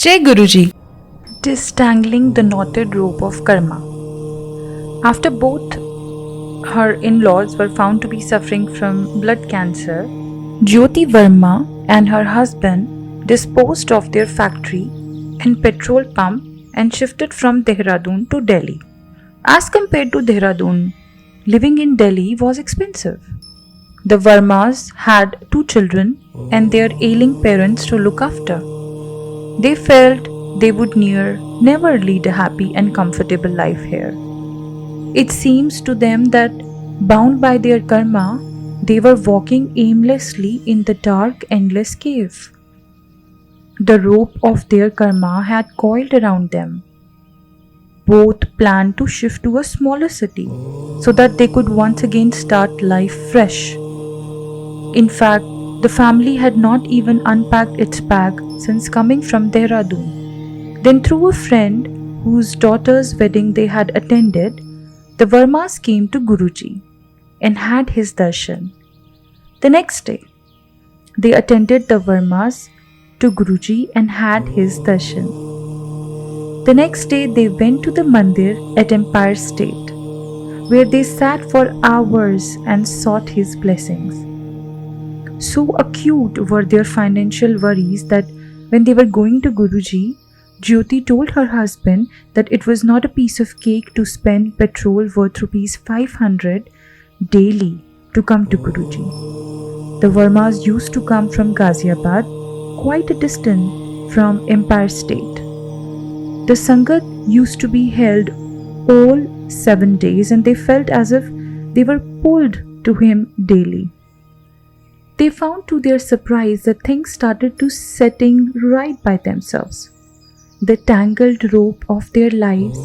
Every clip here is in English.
Jai Guruji. Disentangling the knotted rope of karma. After both her in-laws were found to be suffering from blood cancer, Jyoti Verma and her husband disposed of their factory and petrol pump and shifted from Dehradun to Delhi. As compared to Dehradun, living in Delhi was expensive. The Vermas had 2 children and their ailing parents to look after. They felt they would never lead a happy and comfortable life here. It seems to them that, bound by their karma, they were walking aimlessly in the dark, endless cave. The rope of their karma had coiled around them. Both planned to shift to a smaller city so that they could once again start life fresh. In fact, the family had not even unpacked its bag since coming from Dehradun. Then, through a friend whose daughter's wedding they had attended, the Vermas came to Guruji and had his darshan. The next day, they attended the Vermas to Guruji and had his darshan. The next day, they went to the mandir at Empire State, where they sat for hours and sought his blessings. So acute were their financial worries that when they were going to Guruji, Jyoti told her husband that it was not a piece of cake to spend petrol worth rupees 500 daily to come to Guruji. The Vermas used to come from Ghaziabad, quite a distance from Empire State. The Sangat used to be held all 7 days and they felt as if they were pulled to him daily. They found to their surprise that things started to setting right by themselves. The tangled rope of their lives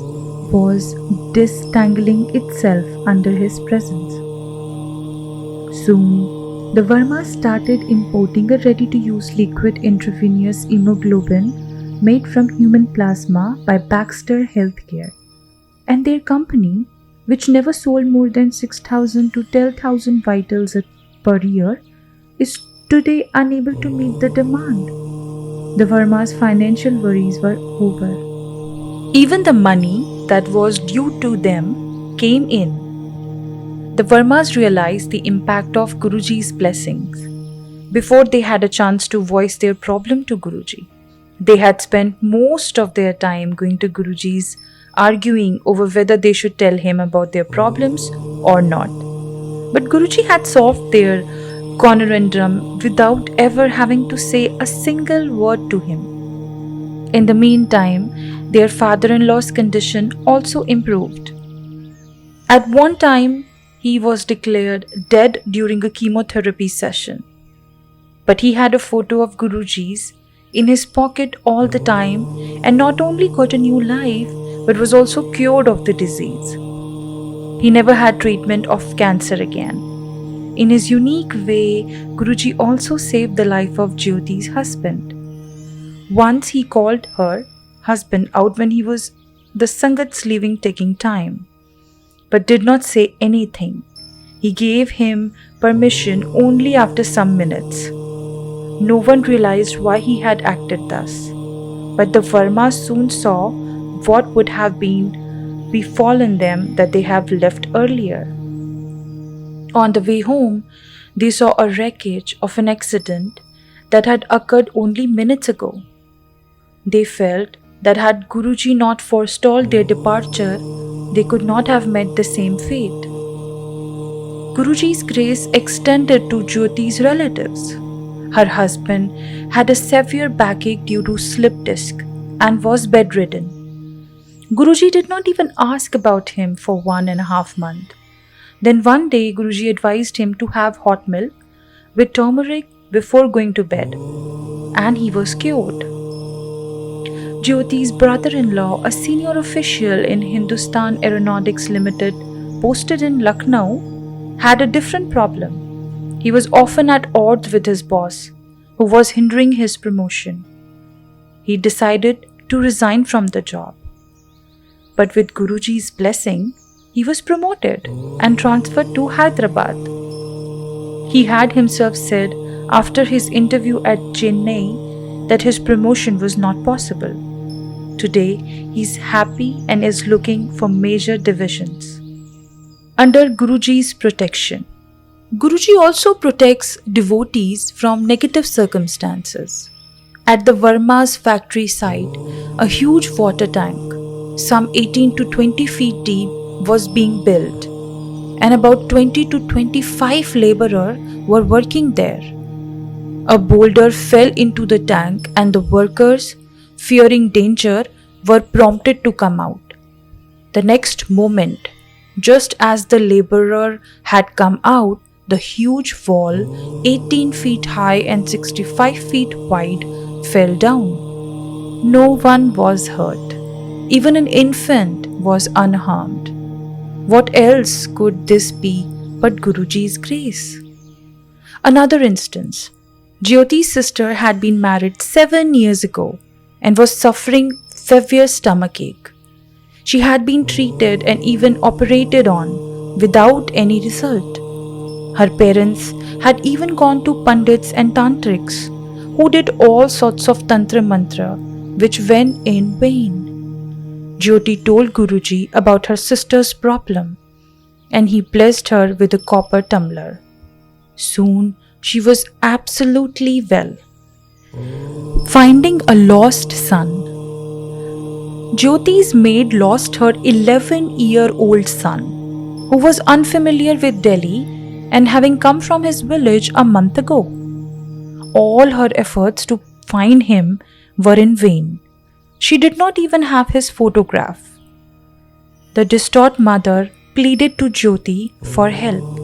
was disentangling itself under his presence. Soon, the Vermas started importing a ready-to-use liquid intravenous hemoglobin made from human plasma by Baxter Healthcare, and their company, which never sold more than 6,000 to 10,000 vitals per year, is today unable to meet the demand. The Verma's financial worries were over. Even the money that was due to them came in. The Vermas realized the impact of Guruji's blessings. Before they had a chance to voice their problem to Guruji, they had spent most of their time going to Guruji's, arguing over whether they should tell him about their problems or not. But Guruji had solved their conundrum without ever having to say a single word to him. In the meantime, their father-in-law's condition also improved. At one time, he was declared dead during a chemotherapy session. But he had a photo of Guruji's in his pocket all the time and not only got a new life but was also cured of the disease. He never had treatment of cancer again. In his unique way, Guruji also saved the life of Jyoti's husband. Once he called her husband out when he was the Sangat's leaving taking time, but did not say anything. He gave him permission only after some minutes. No one realized why he had acted thus, but the Vermas soon saw what would have befallen them that they have left earlier. On the way home, they saw a wreckage of an accident that had occurred only minutes ago. They felt that had Guruji not forestalled their departure, they could not have met the same fate. Guruji's grace extended to Jyoti's relatives. Her husband had a severe backache due to slip disc and was bedridden. Guruji did not even ask about him for 1.5 months. Then one day, Guruji advised him to have hot milk with turmeric before going to bed, and he was cured. Jyoti's brother-in-law, a senior official in Hindustan Aeronautics Limited, posted in Lucknow, had a different problem. He was often at odds with his boss, who was hindering his promotion. He decided to resign from the job. But with Guruji's blessing, he was promoted and transferred to Hyderabad. He had himself said after his interview at Chennai that his promotion was not possible. Today, he's happy and is looking for major divisions. Under Guruji's protection. Guruji also protects devotees from negative circumstances. At the Verma's factory site, a huge water tank, some 18 to 20 feet deep, was being built, and about 20 to 25 laborers were working there. A boulder fell into the tank, and the workers, fearing danger, were prompted to come out. The next moment, just as the laborer had come out, the huge wall, 18 feet high and 65 feet wide, fell down. No one was hurt. Even an infant was unharmed. What else could this be but Guruji's grace? Another instance. Jyoti's sister had been married 7 years ago and was suffering severe stomachache. She had been treated and even operated on without any result. Her parents had even gone to pandits and tantrics who did all sorts of tantra mantra which went in vain. Jyoti told Guruji about her sister's problem, and he blessed her with a copper tumbler. Soon she was absolutely well. Finding a lost son. Jyoti's maid lost her 11-year-old son, who was unfamiliar with Delhi and having come from his village a month ago. All her efforts to find him were in vain. She did not even have his photograph. The distraught mother pleaded to Jyoti for help.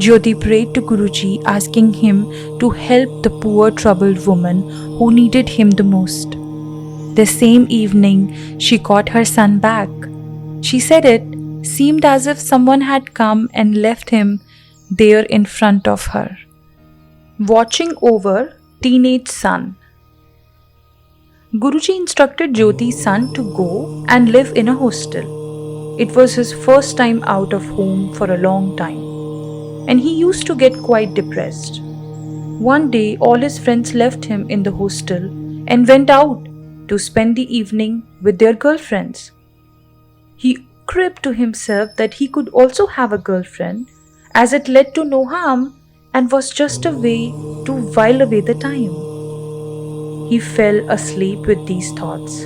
Jyoti prayed to Guruji, asking him to help the poor troubled woman who needed him the most. The same evening, she got her son back. She said it seemed as if someone had come and left him there in front of her. Watching over teenage son. Guruji instructed Jyoti's son to go and live in a hostel. It was his first time out of home for a long time, and he used to get quite depressed. One day, all his friends left him in the hostel and went out to spend the evening with their girlfriends. He cribbed to himself that he could also have a girlfriend, as it led to no harm and was just a way to while away the time. He fell asleep with these thoughts,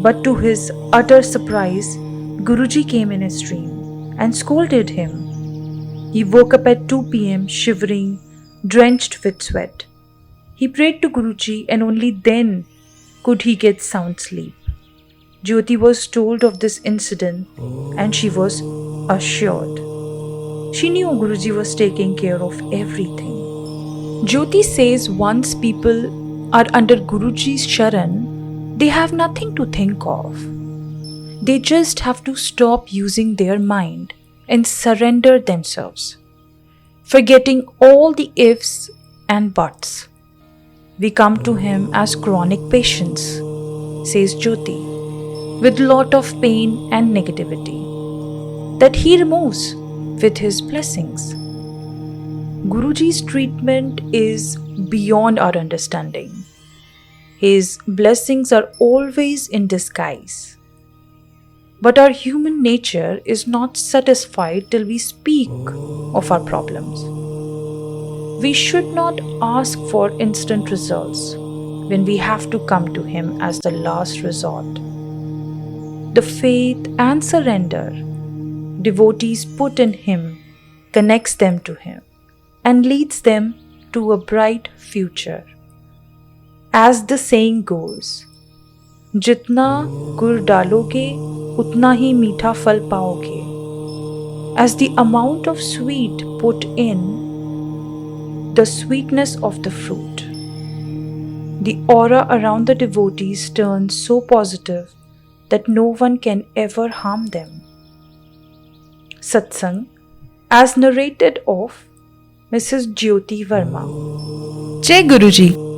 but to his utter surprise, Guruji came in his dream and scolded him. He woke up at 2 p.m. shivering, drenched with sweat. He prayed to Guruji, and only then could he get sound sleep. Jyoti was told of this incident and she was assured. She knew Guruji was taking care of everything. Jyoti says once people are under Guruji's Sharan, they have nothing to think of. They just have to stop using their mind and surrender themselves, forgetting all the ifs and buts. We come to him as chronic patients, says Jyoti, with lot of pain and negativity that he removes with his blessings. Guruji's treatment is beyond our understanding. His blessings are always in disguise. But our human nature is not satisfied till we speak of our problems. We should not ask for instant results when we have to come to him as the last resort. The faith and surrender devotees put in him connects them to him and leads them to a bright future. As the saying goes, Jitna gur daloge, utna hi meetha fal paoge. As the amount of sweet put in, the sweetness of the fruit. The aura around the devotees turns so positive that no one can ever harm them. Satsang, as narrated of Mrs. Jyoti Verma. Jai Guruji.